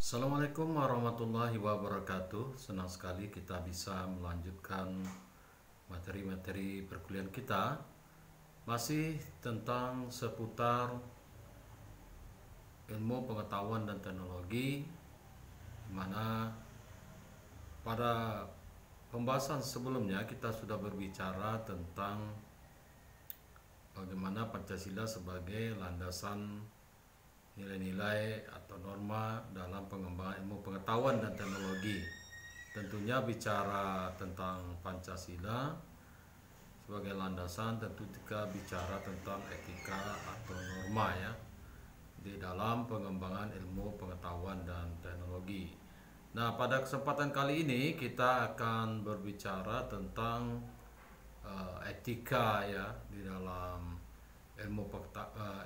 Assalamualaikum warahmatullahi wabarakatuh. Senang sekali kita bisa melanjutkan materi-materi perkuliahan kita masih tentang seputar ilmu pengetahuan dan teknologi, di mana pada pembahasan sebelumnya kita sudah berbicara tentang bagaimana Pancasila sebagai landasan nilai-nilai atau norma dalam pengembangan ilmu pengetahuan dan teknologi. Tentunya bicara tentang Pancasila sebagai landasan, tentu juga bicara tentang etika atau norma ya di dalam pengembangan ilmu pengetahuan dan teknologi. Nah, pada kesempatan kali ini kita akan berbicara tentang etika ya di dalam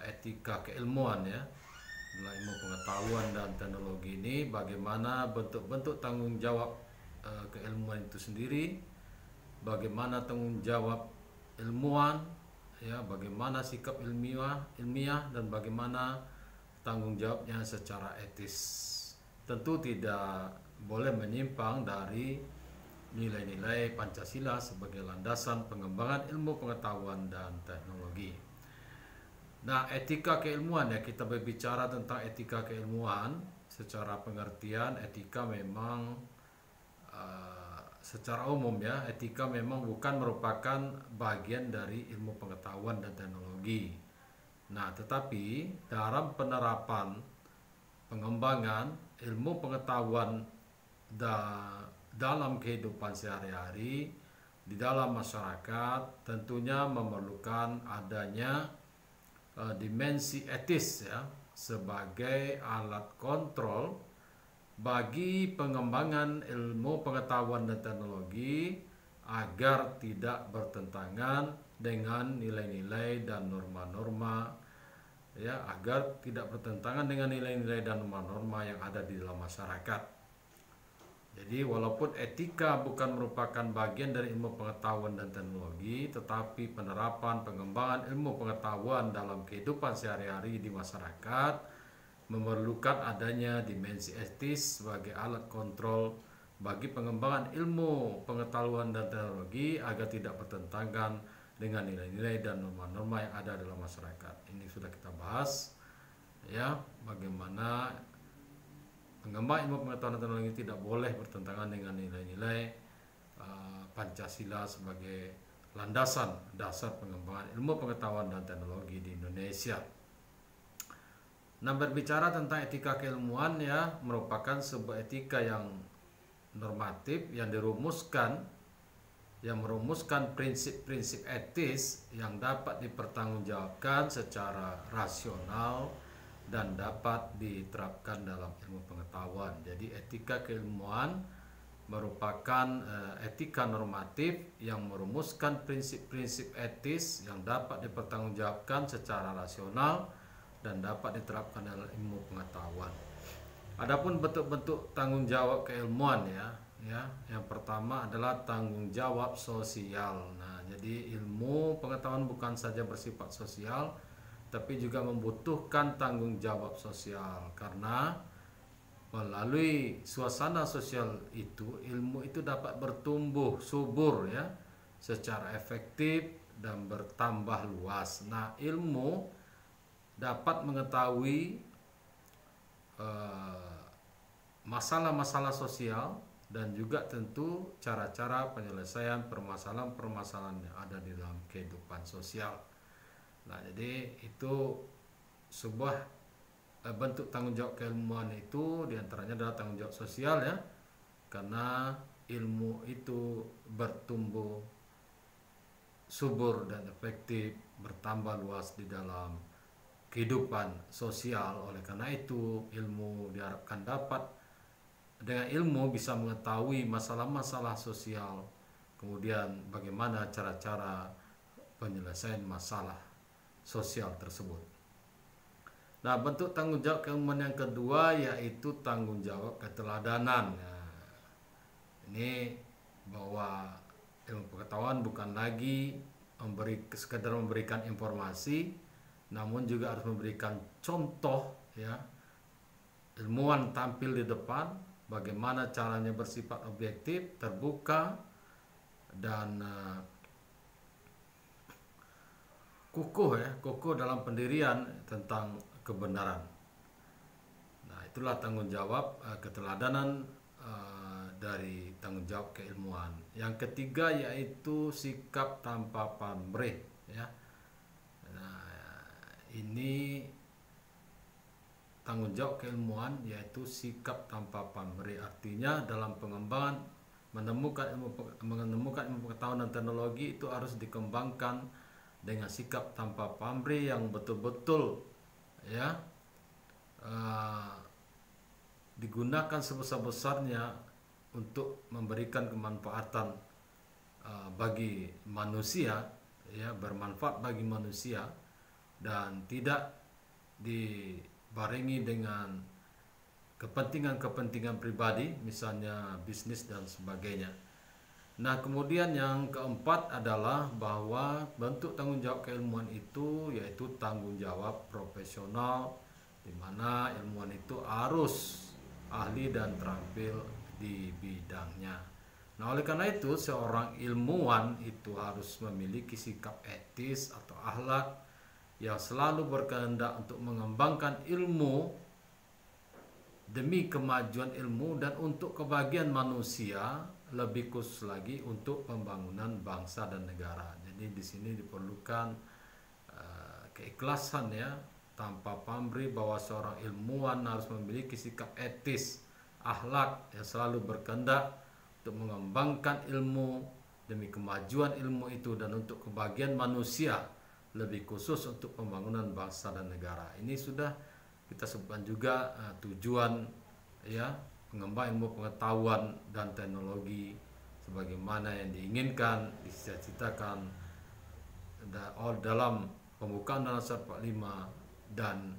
etika keilmuan ya. Dalam ilmu pengetahuan dan teknologi ini, bagaimana bentuk-bentuk tanggung jawab keilmuan itu sendiri, bagaimana tanggung jawab ilmuwan, ya, bagaimana sikap ilmiah dan bagaimana tanggung jawabnya secara etis. Tentu tidak boleh menyimpang dari nilai-nilai Pancasila sebagai landasan pengembangan ilmu pengetahuan dan teknologi. Nah, etika keilmuan ya, kita berbicara tentang etika keilmuan. Secara pengertian etika memang secara umum ya, etika memang bukan merupakan bagian dari ilmu pengetahuan dan teknologi. Nah, tetapi dalam penerapan pengembangan ilmu pengetahuan dalam kehidupan sehari-hari di dalam masyarakat tentunya memerlukan adanya dimensi etis ya sebagai alat kontrol bagi pengembangan ilmu pengetahuan dan teknologi agar tidak bertentangan dengan nilai-nilai dan norma-norma ya, agar tidak bertentangan dengan nilai-nilai dan norma-norma yang ada di dalam masyarakat. Jadi walaupun etika bukan merupakan bagian dari ilmu pengetahuan dan teknologi, tetapi penerapan pengembangan ilmu pengetahuan dalam kehidupan sehari-hari di masyarakat memerlukan adanya dimensi etis sebagai alat kontrol bagi pengembangan ilmu pengetahuan dan teknologi agar tidak bertentangan dengan nilai-nilai dan norma-norma yang ada dalam masyarakat. Ini sudah kita bahas ya, bagaimana pengembangan ilmu pengetahuan dan teknologi tidak boleh bertentangan dengan nilai-nilai Pancasila sebagai landasan dasar pengembangan ilmu pengetahuan dan teknologi di Indonesia. Nah, berbicara tentang etika keilmuan ya, merupakan sebuah etika yang normatif yang merumuskan prinsip-prinsip etis yang dapat dipertanggungjawabkan secara rasional dan dapat diterapkan dalam ilmu pengetahuan. Jadi etika keilmuan merupakan etika normatif yang merumuskan prinsip-prinsip etis yang dapat dipertanggungjawabkan secara rasional dan dapat diterapkan dalam ilmu pengetahuan. Adapun bentuk-bentuk tanggung jawab keilmuan ya, yang pertama adalah tanggung jawab sosial. Nah, jadi ilmu pengetahuan bukan saja bersifat sosial, tapi juga membutuhkan tanggung jawab sosial, karena melalui suasana sosial itu ilmu itu dapat bertumbuh subur ya secara efektif dan bertambah luas. Nah, ilmu dapat mengetahui masalah-masalah sosial dan juga tentu cara-cara penyelesaian permasalahan-permasalahan yang ada di dalam kehidupan sosial. Nah, jadi itu sebuah bentuk tanggung jawab keilmuan itu diantaranya adalah tanggung jawab sosial ya, karena ilmu itu bertumbuh subur dan efektif, bertambah luas di dalam kehidupan sosial. Oleh karena itu ilmu diharapkan dapat dengan ilmu bisa mengetahui masalah-masalah sosial, kemudian bagaimana cara-cara penyelesaian masalah sosial tersebut. Nah, bentuk tanggung jawab keilmuan yang kedua yaitu tanggung jawab keteladanan. Nah, ini bahwa ilmu pengetahuan bukan lagi sekedar memberikan informasi, namun juga harus memberikan contoh ya ilmuwan tampil di depan, bagaimana caranya bersifat objektif, terbuka, dan kukuh dalam pendirian tentang kebenaran. Nah, itulah tanggung jawab keteladanan dari tanggung jawab keilmuan. Yang ketiga yaitu sikap tanpa pamrih, ya. Nah, ini tanggung jawab keilmuan yaitu sikap tanpa pamrih. Artinya dalam pengembangan menemukan ilmu pengetahuan dan teknologi itu harus dikembangkan dengan sikap tanpa pamrih yang betul-betul, ya, digunakan sebesar-besarnya untuk memberikan kemanfaatan bagi manusia, ya, bermanfaat bagi manusia, dan tidak dibarengi dengan kepentingan-kepentingan pribadi, misalnya bisnis dan sebagainya. Nah, kemudian yang keempat adalah bahwa bentuk tanggung jawab keilmuan itu yaitu tanggung jawab profesional, di mana ilmuwan itu harus ahli dan terampil di bidangnya. Nah, oleh karena itu seorang ilmuwan itu harus memiliki sikap etis atau akhlak yang selalu berkehendak untuk mengembangkan ilmu demi kemajuan ilmu dan untuk kebahagiaan manusia, lebih khusus lagi untuk pembangunan bangsa dan negara. Jadi di sini diperlukan keikhlasan, ya, tanpa pamrih, bahwa seorang ilmuwan harus memiliki sikap etis, akhlak yang selalu berkehendak untuk mengembangkan ilmu demi kemajuan ilmu itu dan untuk kebahagiaan manusia, lebih khusus untuk pembangunan bangsa dan negara. Ini sudah kita sebutkan juga tujuan, ya, pengembangan ilmu pengetahuan dan teknologi sebagaimana yang diinginkan, dicita-citakan dalam pembukaan Undang-Undang 45 dan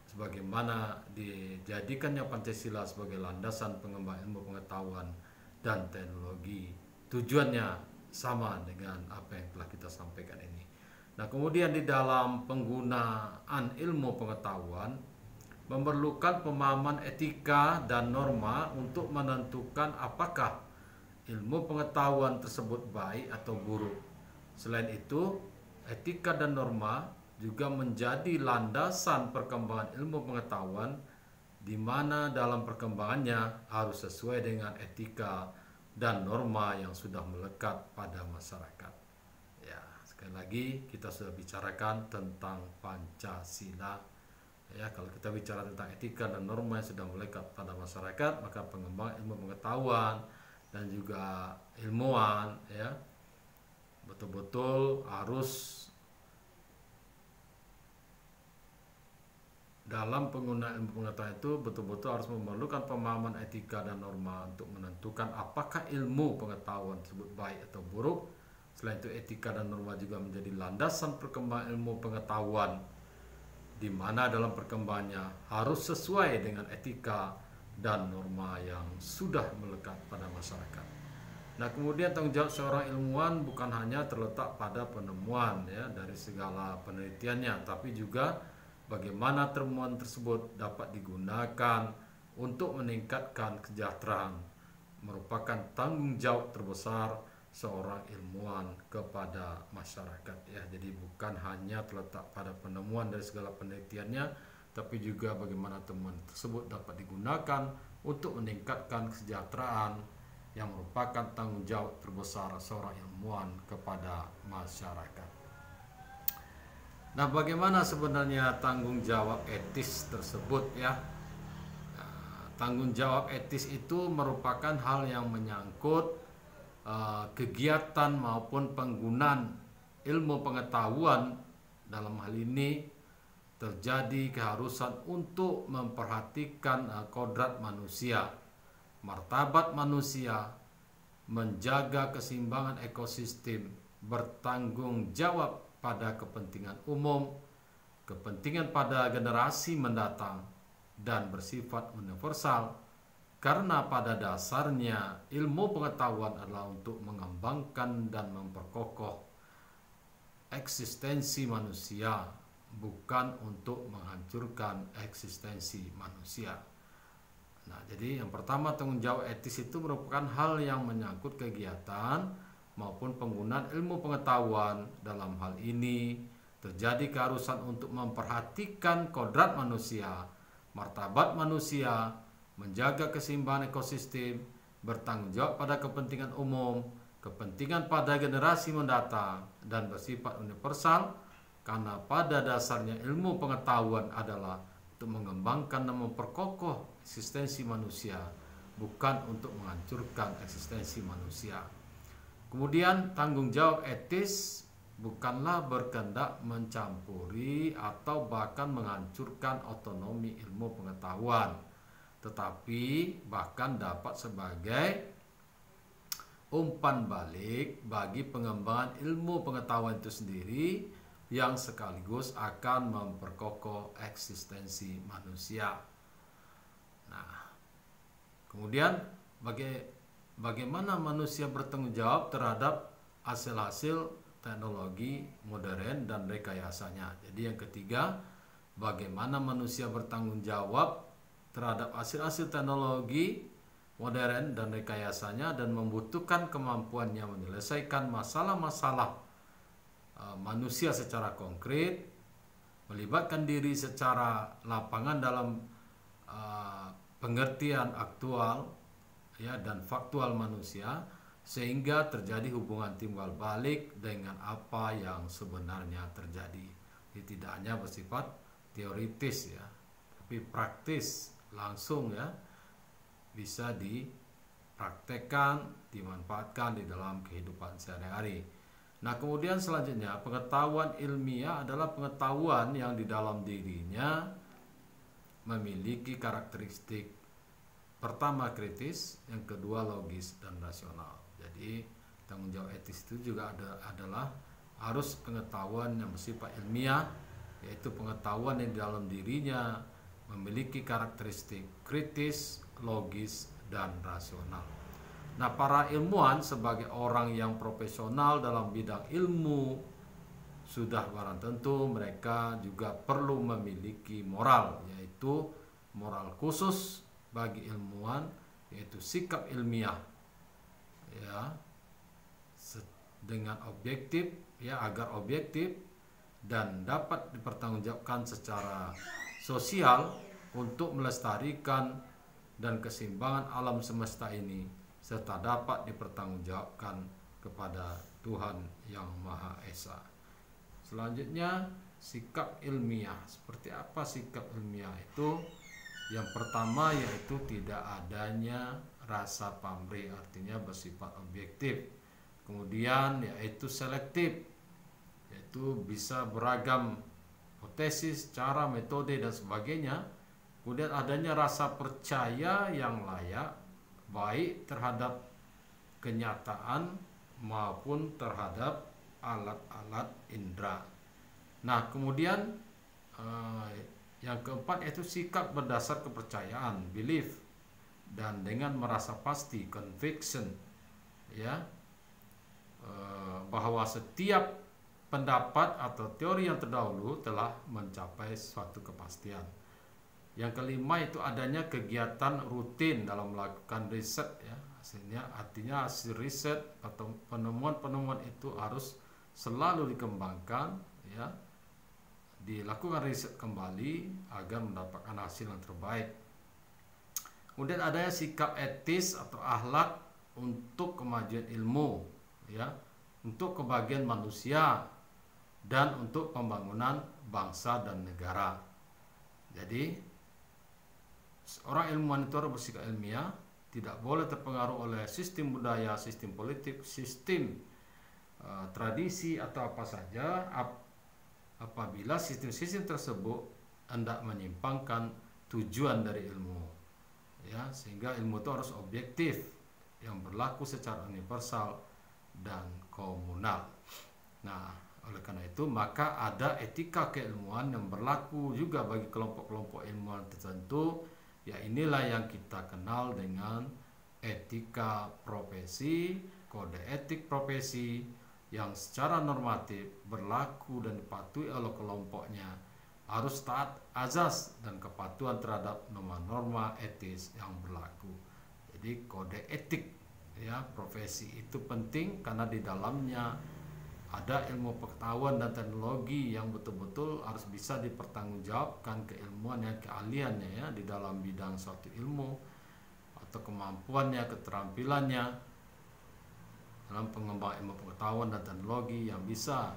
sebagaimana dijadikannya Pancasila sebagai landasan pengembangan ilmu pengetahuan dan teknologi. Tujuannya sama dengan apa yang telah kita sampaikan ini. Nah, kemudian di dalam penggunaan ilmu pengetahuan memerlukan pemahaman etika dan norma untuk menentukan apakah ilmu pengetahuan tersebut baik atau buruk. Selain itu, etika dan norma juga menjadi landasan perkembangan ilmu pengetahuan, di mana dalam perkembangannya harus sesuai dengan etika dan norma yang sudah melekat pada masyarakat. Ya, sekali lagi kita sudah bicarakan tentang Pancasila. Ya, kalau kita bicara tentang etika dan norma yang sudah melekat pada masyarakat, maka pengembangan ilmu pengetahuan dan juga ilmuwan, ya, betul-betul harus dalam penggunaan ilmu pengetahuan itu betul-betul harus memerlukan pemahaman etika dan norma untuk menentukan apakah ilmu pengetahuan tersebut baik atau buruk. Selain itu, etika dan norma juga menjadi landasan perkembangan ilmu pengetahuan, di mana dalam perkembangannya harus sesuai dengan etika dan norma yang sudah melekat pada masyarakat. Nah, kemudian tanggung jawab seorang ilmuwan bukan hanya terletak pada penemuan, ya, dari segala penelitiannya, tapi juga bagaimana temuan tersebut dapat digunakan untuk meningkatkan kesejahteraan, merupakan tanggung jawab terbesar seorang ilmuwan kepada masyarakat, ya. Jadi bukan hanya terletak pada penemuan dari segala penelitiannya, tapi juga bagaimana temuan tersebut dapat digunakan untuk meningkatkan kesejahteraan, yang merupakan tanggung jawab terbesar seorang ilmuwan kepada masyarakat. Nah, bagaimana sebenarnya tanggung jawab etis tersebut, ya? Tanggung jawab etis itu merupakan hal yang menyangkut kegiatan maupun penggunaan ilmu pengetahuan. Dalam hal ini terjadi keharusan untuk memperhatikan kodrat manusia, martabat manusia, menjaga keseimbangan ekosistem, bertanggung jawab pada kepentingan umum, kepentingan pada generasi mendatang, dan bersifat universal, karena pada dasarnya ilmu pengetahuan adalah untuk mengembangkan dan memperkokoh eksistensi manusia, bukan untuk menghancurkan eksistensi manusia. Jadi yang pertama, tanggung jawab etis itu merupakan hal yang menyangkut kegiatan maupun penggunaan ilmu pengetahuan. Dalam hal ini terjadi keharusan untuk memperhatikan kodrat manusia, martabat manusia, menjaga keseimbangan ekosistem, bertanggung jawab pada kepentingan umum, kepentingan pada generasi mendatang, dan bersifat universal karena pada dasarnya ilmu pengetahuan adalah untuk mengembangkan dan memperkokoh eksistensi manusia, bukan untuk menghancurkan eksistensi manusia. Kemudian tanggung jawab etis bukanlah berkehendak mencampuri atau bahkan menghancurkan otonomi ilmu pengetahuan, tetapi bahkan dapat sebagai umpan balik bagi pengembangan ilmu pengetahuan itu sendiri, yang sekaligus akan memperkokoh eksistensi manusia. Nah, kemudian bagaimana manusia bertanggung jawab terhadap hasil-hasil teknologi modern dan rekayasanya. Jadi yang ketiga, bagaimana manusia bertanggung jawab terhadap hasil-hasil teknologi modern dan rekayasanya, dan membutuhkan kemampuannya menyelesaikan masalah-masalah manusia secara konkret, melibatkan diri secara lapangan dalam pengertian aktual ya dan faktual manusia, sehingga terjadi hubungan timbal balik dengan apa yang sebenarnya terjadi. Jadi tidak hanya bersifat teoritis ya, tapi praktis langsung ya, bisa dipraktekkan, dimanfaatkan di dalam kehidupan sehari-hari. Nah, kemudian selanjutnya, pengetahuan ilmiah adalah pengetahuan yang di dalam dirinya memiliki karakteristik pertama kritis, yang kedua logis dan rasional. Jadi tanggung jawab etis itu juga adalah harus pengetahuan yang bersifat ilmiah, yaitu pengetahuan yang di dalam dirinya memiliki karakteristik kritis, logis, dan rasional. Nah, para ilmuwan sebagai orang yang profesional dalam bidang ilmu, sudah barang tentu mereka juga perlu memiliki moral, yaitu moral khusus bagi ilmuwan, yaitu sikap ilmiah ya, dengan objektif ya, agar objektif dan dapat dipertanggungjawabkan secara sosial untuk melestarikan dan keseimbangan alam semesta ini, serta dapat dipertanggungjawabkan kepada Tuhan Yang Maha Esa. Selanjutnya, sikap ilmiah. Seperti apa sikap ilmiah itu? Yang pertama yaitu tidak adanya rasa pamrih, artinya bersifat objektif. Kemudian yaitu selektif, yaitu bisa beragam hipotesis, cara, metode, dan sebagainya. Kemudian adanya rasa percaya yang layak, baik terhadap kenyataan maupun terhadap alat-alat indera. Nah, kemudian yang keempat yaitu sikap berdasar kepercayaan, belief, dan dengan merasa pasti, conviction, ya, bahwa setiap pendapat atau teori yang terdahulu telah mencapai suatu kepastian. Yang kelima itu adanya kegiatan rutin dalam melakukan riset ya. Artinya hasil riset atau penemuan-penemuan itu harus selalu dikembangkan ya. Dilakukan riset kembali agar mendapatkan hasil yang terbaik. Kemudian adanya sikap etis atau akhlak untuk kemajuan ilmu ya, untuk kebahagiaan manusia dan untuk pembangunan bangsa dan negara. Jadi seorang ilmuwan itu harus bersikap ilmiah, tidak boleh terpengaruh oleh sistem budaya, sistem politik, sistem tradisi atau apa saja apabila sistem-sistem tersebut hendak menyimpangkan tujuan dari ilmu ya, sehingga ilmu itu harus objektif, yang berlaku secara universal dan komunal. Nah, oleh karena itu maka ada etika keilmuan yang berlaku juga bagi kelompok-kelompok ilmuwan tertentu. Ya, inilah yang kita kenal dengan etika profesi, kode etik profesi yang secara normatif berlaku dan dipatuhi oleh kelompoknya harus taat azas dan kepatuhan terhadap norma-norma etis yang berlaku. Jadi kode etik ya profesi itu penting karena di dalamnya ada ilmu pengetahuan dan teknologi yang betul-betul harus bisa dipertanggungjawabkan keilmuannya, keahliannya ya di dalam bidang suatu ilmu atau kemampuannya, keterampilannya dalam pengembangan ilmu pengetahuan dan teknologi yang bisa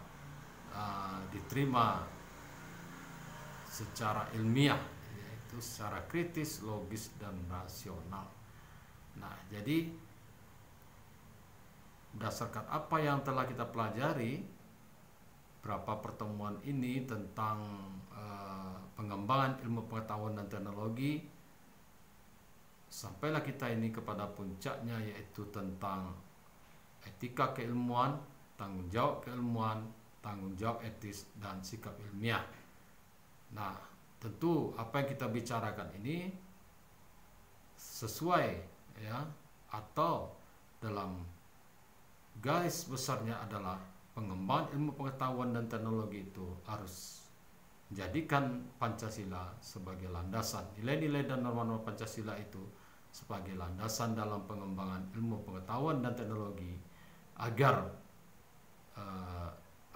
diterima secara ilmiah, yaitu secara kritis, logis, dan rasional. Nah, jadi berdasarkan apa yang telah kita pelajari berapa pertemuan ini tentang pengembangan ilmu pengetahuan dan teknologi, sampailah kita ini kepada puncaknya, yaitu tentang etika keilmuan, tanggung jawab keilmuan, tanggung jawab etis, dan sikap ilmiah. Nah, tentu apa yang kita bicarakan ini sesuai ya atau dalam garis besarnya adalah pengembangan ilmu pengetahuan dan teknologi itu harus menjadikan Pancasila sebagai landasan, nilai-nilai dan norma-norma Pancasila itu sebagai landasan dalam pengembangan ilmu pengetahuan dan teknologi agar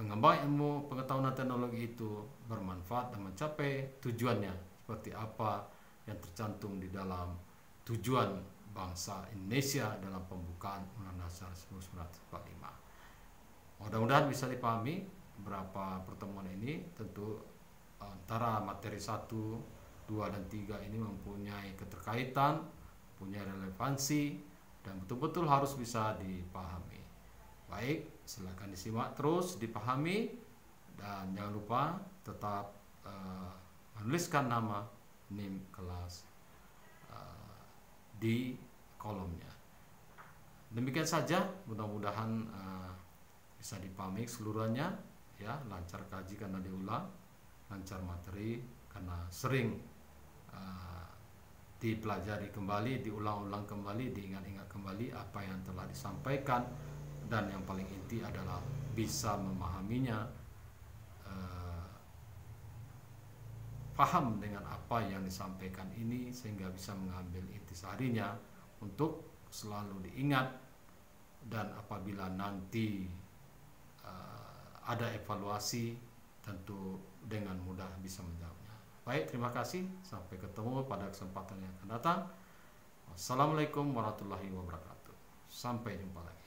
pengembangan ilmu pengetahuan dan teknologi itu bermanfaat dan mencapai tujuannya seperti apa yang tercantum di dalam tujuan bangsa Indonesia dalam pembukaan Undang-Undang Dasar 1945. Mudah-mudahan bisa dipahami berapa pertemuan ini. Tentu antara materi 1, 2, dan 3 ini mempunyai keterkaitan, punya relevansi, dan betul-betul harus bisa dipahami. Baik, silakan disimak terus, dipahami, dan jangan lupa tetap menuliskan nama, NIM kelas di kolomnya. Demikian saja, mudah-mudahan bisa dipahami keseluruhannya ya, lancar kaji karena diulang, lancar materi karena sering dipelajari kembali, diulang-ulang kembali, diingat-ingat kembali apa yang telah disampaikan, dan yang paling inti adalah bisa memahaminya, paham dengan apa yang disampaikan ini sehingga bisa mengambil intisarinya untuk selalu diingat, dan apabila nanti ada evaluasi tentu dengan mudah bisa menjawabnya. Baik, terima kasih, sampai ketemu pada kesempatan yang akan datang. Wassalamualaikum warahmatullahi wabarakatuh. Sampai jumpa lagi.